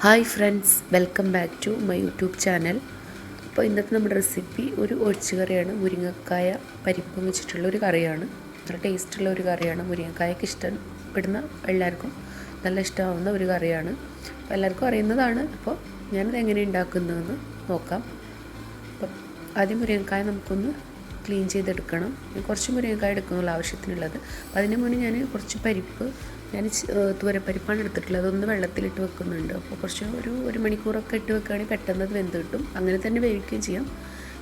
Hi friends, welcome back to my YouTube channel. അപ്പോൾ ഇന്നത്തെ നമ്മുടെ റെസിപ്പി ഒരു ഒഴിച്ചുകറിയാണ്. മുരിങ്ങക്കായ പരിപ്പും വെച്ചിട്ടുള്ള ഒരു കറിയാണ്. നല്ല ടേസ്റ്റുള്ള ഒരു കറിയാണ്. മുരിങ്ങക്കായൊക്കെ ഇഷ്ടപ്പെടുന്ന എല്ലാവർക്കും നല്ല ഇഷ്ടമാവുന്ന ഒരു കറിയാണ്. അപ്പോൾ എല്ലാവർക്കും അറിയുന്നതാണ്. അപ്പോൾ ഞാനത് എങ്ങനെ ഉണ്ടാക്കുന്നതെന്ന് നോക്കാം. അപ്പം ആദ്യം മുരിങ്ങക്കായ നമുക്കൊന്ന് ക്ലീൻ ചെയ്തെടുക്കണം. കുറച്ച് മുരിങ്ങക്കായ എടുക്കുന്നുള്ള ആവശ്യത്തിനുള്ളത്. അപ്പോൾ അതിന് മുന്നേ ഞാൻ കുറച്ച് പരിപ്പ്, ഞാൻ തുവരപ്പരിപ്പാണ് എടുത്തിട്ടുള്ളത്. അതൊന്ന് വെള്ളത്തിലിട്ട് വെക്കുന്നുണ്ട്. അപ്പോൾ കുറച്ച് ഒരു മണിക്കൂറൊക്കെ ഇട്ട് വെക്കുകയാണെങ്കിൽ പെട്ടെന്ന് അത് വെന്ത് കിട്ടും. അങ്ങനെ തന്നെ വേവിക്കുകയും ചെയ്യാം.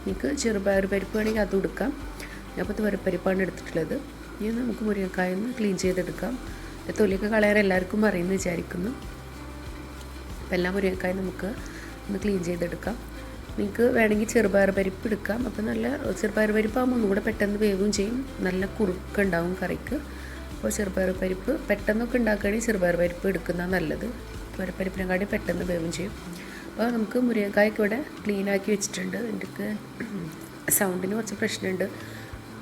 എനിക്ക് ചെറുപയർ പരിപ്പ് വേണമെങ്കിൽ അതും എടുക്കാം. അപ്പോൾ തുവരപ്പരിപ്പാണ് എടുത്തിട്ടുള്ളത്. ഇനി നമുക്ക് മുരിങ്ങക്കായ ഒന്ന് ക്ലീൻ ചെയ്തെടുക്കാം. തൊലിയൊക്കെ കളയാൻ എല്ലാവർക്കും അറിയുമെന്ന് വിചാരിക്കുന്നു. അപ്പോൾ എല്ലാ മുരിങ്ങക്കായും നമുക്ക് ഒന്ന് ക്ലീൻ ചെയ്തെടുക്കാം. നിങ്ങൾക്ക് വേണമെങ്കിൽ ചെറുപയർ പരിപ്പ് എടുക്കാം. അപ്പോൾ നല്ല ചെറുപയർ പരിപ്പാകുമ്പോൾ ഒന്നും കൂടെ പെട്ടെന്ന് വേവും ചെയ്യും. നല്ല കുറുക്കുണ്ടാവും കറിക്ക്. അപ്പോൾ ചെറുപയർ പരിപ്പ് പെട്ടെന്നൊക്കെ ഉണ്ടാക്കുകയാണെങ്കിൽ ചെറുപയർ പരിപ്പ് എടുക്കുന്നതാണ് നല്ലത്. തുവരപ്പരിപ്പിനെക്കാട്ടി പെട്ടെന്ന് വേവും ചെയ്യും. അപ്പോൾ നമുക്ക് മുരിങ്ങക്കായൊക്കെ ഇവിടെ ക്ലീനാക്കി വെച്ചിട്ടുണ്ട്. എനിക്ക് സൗണ്ടിന് കുറച്ച് പ്രശ്നമുണ്ട്.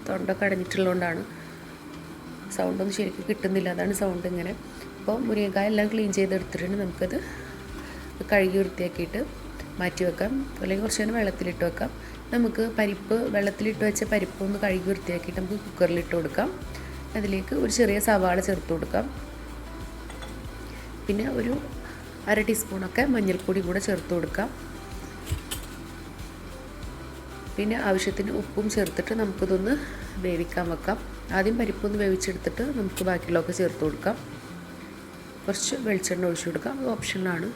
തൊണ്ടൊക്കെ അടഞ്ഞിട്ടുള്ളതുകൊണ്ടാണ് സൗണ്ടൊന്നും ശരിക്കും കിട്ടുന്നില്ല. അതാണ് സൗണ്ട് ഇങ്ങനെ. അപ്പോൾ മുരിങ്ങക്കായ എല്ലാം ക്ലീൻ ചെയ്തെടുത്തിട്ടുണ്ട്. നമുക്കത് കഴുകി വൃത്തിയാക്കിയിട്ട് മാറ്റി വെക്കാം. അല്ലെങ്കിൽ കുറച്ച് നേരം വെള്ളത്തിലിട്ട് വെക്കാം. നമുക്ക് പരിപ്പ് വെള്ളത്തിലിട്ട് വെച്ച പരിപ്പ് ഒന്ന് കഴുകി വൃത്തിയാക്കിയിട്ട് നമുക്ക് കുക്കറിലിട്ട് കൊടുക്കാം. അതിലേക്ക് ഒരു ചെറിയ സവാള ചേർത്ത് കൊടുക്കാം. പിന്നെ ഒരു 1/2 ടീസ്പൂണൊക്കെ മഞ്ഞൾപ്പൊടി കൂടെ ചേർത്ത് കൊടുക്കാം. പിന്നെ ആവശ്യത്തിന് ഉപ്പും ചേർത്തിട്ട് നമുക്കിതൊന്ന് വേവിക്കാൻ വെക്കാം. ആദ്യം പരിപ്പൊന്ന് വേവിച്ചെടുത്തിട്ട് നമുക്ക് ബാക്കിയുള്ളതൊക്കെ ചേർത്ത് കൊടുക്കാം. കുറച്ച് വെളിച്ചെണ്ണ ഒഴിച്ചു കൊടുക്കാം. അത് ഓപ്ഷനാണ്.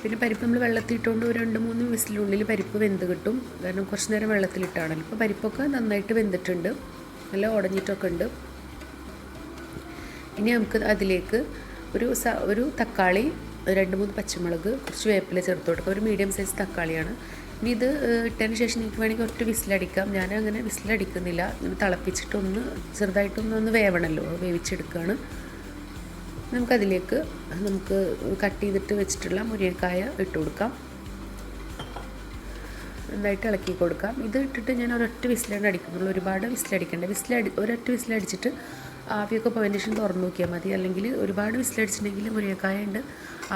പിന്നെ പരിപ്പ് നമ്മൾ വെള്ളത്തിലിട്ടുകൊണ്ട് ഒരു 2-3 വിസിലിനുള്ളിൽ പരിപ്പ് വെന്ത് കിട്ടും. കാരണം കുറച്ച് നേരം വെള്ളത്തിലിട്ടാണല്ലോ. ഇപ്പോൾ പരിപ്പൊക്കെ നന്നായിട്ട് വെന്തിട്ടുണ്ട്. നല്ല ഉടഞ്ഞിട്ടൊക്കെ ഉണ്ട്. ഇനി നമുക്ക് അതിലേക്ക് ഒരു തക്കാളി, 2-3 പച്ചമുളക്, കുറച്ച് വേപ്പില ചേർത്ത് കൊടുക്കുക. ഒരു മീഡിയം സൈസ് തക്കാളിയാണ്. ഇനി ഇത് ഇട്ടതിന് ശേഷം നിങ്ങൾക്ക് വേണമെങ്കിൽ ഒറ്റ വിസിലടിക്കാം. ഞാൻ അങ്ങനെ വിസിലടിക്കുന്നില്ല. ഇങ്ങനെ തിളപ്പിച്ചിട്ടൊന്ന് ചെറുതായിട്ടൊന്ന് വേവണമല്ലോ, വേവിച്ചെടുക്കുകയാണ്. നമുക്കതിലേക്ക് നമുക്ക് കട്ട് ചെയ്തിട്ട് വെച്ചിട്ടുള്ള മുരിങ്ങക്കായ ഇട്ട് കൊടുക്കാം. നന്നായിട്ട് ഇളക്കി കൊടുക്കാം. ഇത് ഇട്ടിട്ട് ഞാൻ ഒരൊറ്റ വിസിലാണ് അടിക്കുന്നുള്ളൂ. ഒരുപാട് വിസിലടിക്കേണ്ട. ഒരൊറ്റ വിസിലടിച്ചിട്ട് ആവിയൊക്കെ പോയതിന് ശേഷം തുറന്ന് നോക്കിയാൽ മതി. അല്ലെങ്കിൽ ഒരുപാട് വിസിലടിച്ചിട്ടുണ്ടെങ്കിൽ മുരിങ്ങക്കായ ഉണ്ട്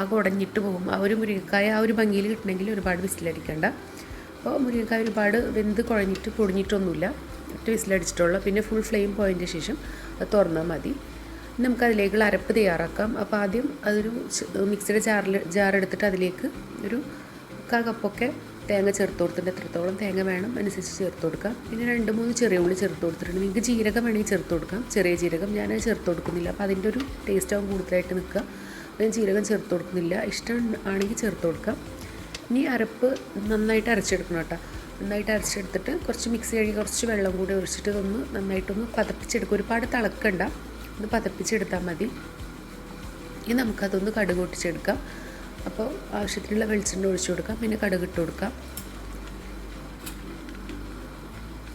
ആകെ ഉടഞ്ഞിട്ട് പോകും. ആ ഒരു മുരിങ്ങക്കായ ആ ഒരു ഭംഗിയിൽ കിട്ടണമെങ്കിൽ ഒരുപാട് വിസിലടിക്കേണ്ട. അപ്പോൾ മുരിങ്ങക്കായ ഒരുപാട് വെന്ത് കുഴഞ്ഞിട്ട് പൊടിഞ്ഞിട്ടൊന്നുമില്ല. ഒറ്റ വിസിലടിച്ചിട്ടുള്ളൂ. പിന്നെ ഫുൾ ഫ്ലെയിം പോയതിന് ശേഷം അത് തുറന്നാൽ മതി. നമുക്കതിലേക്കുള്ള അരപ്പ് തയ്യാറാക്കാം. അപ്പോൾ ആദ്യം അതൊരു മിക്സിയുടെ ജാറെടുത്തിട്ട് അതിലേക്ക് ഒരു 1/4 കപ്പൊക്കെ തേങ്ങ ചേർത്ത് കൊടുത്തിട്ട് എത്രത്തോളം തേങ്ങ വേണം അനുസരിച്ച് ചേർത്ത് കൊടുക്കാം. പിന്നെ 2-3 ചെറിയ ഉള്ളി ചേർത്ത് കൊടുത്തിട്ടുണ്ട്. നിങ്ങൾക്ക് ജീരകം വേണമെങ്കിൽ ചേർത്ത് കൊടുക്കാം. ചെറിയ ജീരകം ഞാൻ ചേർത്ത് കൊടുക്കുന്നില്ല. അപ്പോൾ അതിൻ്റെ ഒരു ടേസ്റ്റ് ആവും കൂടുതലായിട്ട് നിൽക്കുക. ഞാൻ ജീരകം ചേർത്ത് കൊടുക്കുന്നില്ല. ഇഷ്ടം ആണെങ്കിൽ ചേർത്ത് കൊടുക്കാം. ഇനി അരപ്പ് നന്നായിട്ട് അരച്ചെടുക്കണം കേട്ടോ. നന്നായിട്ട് അരച്ചെടുത്തിട്ട് കുറച്ച് മിക്സി കഴുകി കുറച്ച് വെള്ളം കൂടി ഒഴിച്ചിട്ട് ഇതൊന്ന് നന്നായിട്ടൊന്ന് പതപ്പിച്ചെടുക്കും. ഒരുപാട് തിളക്കണ്ട, ഒന്ന് പതപ്പിച്ചെടുത്താൽ മതി. ഇനി നമുക്കതൊന്ന് കടുക് പൊട്ടിച്ചെടുക്കാം. അപ്പോൾ ആവശ്യത്തിനുള്ള വെളിച്ചെണ്ണ ഒഴിച്ചു കൊടുക്കാം. പിന്നെ കടുക് ഇട്ട് കൊടുക്കാം.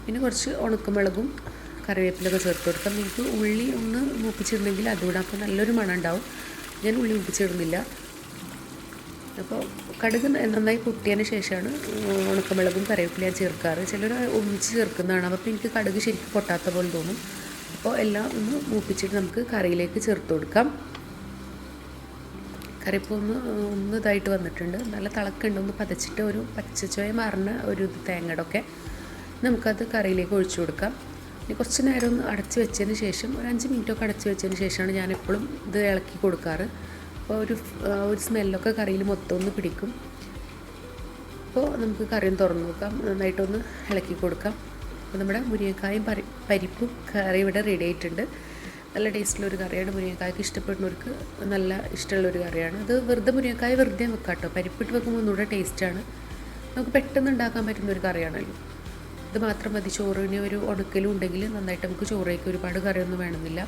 പിന്നെ കുറച്ച് ഉണക്കമുളകും കറിവേപ്പിലൊക്കെ ചേർത്ത് കൊടുക്കാം. നിങ്ങൾക്ക് ഉള്ളി ഒന്ന് മൂപ്പിച്ചിടുന്നെങ്കിൽ അതുകൂടെ, അപ്പോൾ നല്ലൊരു മണം ഉണ്ടാവും. ഞാൻ ഉള്ളി മൂപ്പിച്ചിടുന്നില്ല. അപ്പോൾ കടുക് നന്നായി പൊട്ടിയതിന് ശേഷമാണ് ഉണക്കമുളകും കറിവേപ്പിലയും ചേർക്കാറ്. ചിലർ ഒന്നിച്ച് ചേർക്കുന്നതാണ്. അപ്പോൾ എനിക്ക് കടുക് ശരിക്കും പൊട്ടാത്ത പോലെ തോന്നും. അപ്പോൾ എല്ലാം ഒന്ന് മൂപ്പിച്ചിട്ട് നമുക്ക് കറിയിലേക്ക് ചേർത്ത് കൊടുക്കാം. കറി ഇപ്പോൾ ഒന്ന് ഇതായിട്ട് വന്നിട്ടുണ്ട്. നല്ല തിളക്കുണ്ട്. ഒന്ന് പതച്ചിട്ട് ഒരു പച്ചച്ചോയ മാറുന്ന ഒരു തേങ്ങയുടെ നമുക്കത് കറിയിലേക്ക് ഒഴിച്ചു കൊടുക്കാം. ഇനി കുറച്ച് നേരം ഒന്ന് അടച്ച് വെച്ചതിന് ശേഷം ഒരു 5 മിനിറ്റൊക്കെ അടച്ച് വെച്ചതിന് ശേഷമാണ് ഞാൻ എപ്പോഴും ഇത് ഇളക്കി കൊടുക്കാറ്. അപ്പോൾ ഒരു സ്മെല്ലൊക്കെ കറിയിൽ മൊത്തം ഒന്ന് പിടിക്കും. അപ്പോൾ നമുക്ക് കറിയും തുറന്ന് നോക്കാം. നന്നായിട്ടൊന്ന് ഇളക്കി കൊടുക്കാം. അപ്പോൾ നമ്മുടെ മുരിങ്ങക്കായും പരിപ്പും കറി ഇവിടെ റെഡി ആയിട്ടുണ്ട്. നല്ല ടേസ്റ്റുള്ളൊരു കറിയാണ്. മുരിങ്ങക്കായ്ക്ക് ഇഷ്ടപ്പെടുന്നവർക്ക് നല്ല ഇഷ്ടമുള്ളൊരു കറിയാണ്. അത് മുരിങ്ങക്കായ വെറുതെ വെക്കാം കേട്ടോ. പരിപ്പിട്ട് വെക്കുമ്പോൾ ഒന്നുകൂടെ ടേസ്റ്റാണ്. നമുക്ക് പെട്ടെന്ന് ഉണ്ടാക്കാൻ പറ്റുന്നൊരു കറിയാണല്ലോ. ഇത് മാത്രം മതി. ചോറിന് ഒരു ഉണക്കലും ഉണ്ടെങ്കിൽ നന്നായിട്ട് നമുക്ക് ചോറേക്ക് ഒരുപാട് കറിയൊന്നും വേണമെന്നില്ല.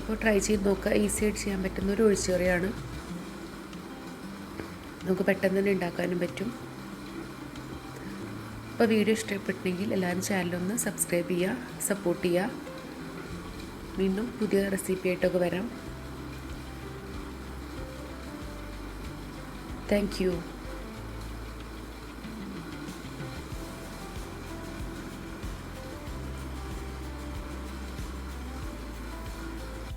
അപ്പോൾ ട്രൈ ചെയ്ത് നോക്കുക. ഈസിയായിട്ട് ചെയ്യാൻ പറ്റുന്ന ഒരു ഒഴിച്ചുകറിയാണ്. നമുക്ക് പെട്ടെന്ന് തന്നെ ഉണ്ടാക്കാനും പറ്റും. അപ്പോൾ വീഡിയോ ഇഷ്ടപ്പെട്ടിട്ടുണ്ടെങ്കിൽ എല്ലാവരും ചാനലൊന്ന് സബ്സ്ക്രൈബ് ചെയ്യുക, സപ്പോർട്ട് ചെയ്യുക. വീണ്ടും പുതിയ റെസിപ്പി ആയിട്ടൊക്കെ വരാം. Thank you.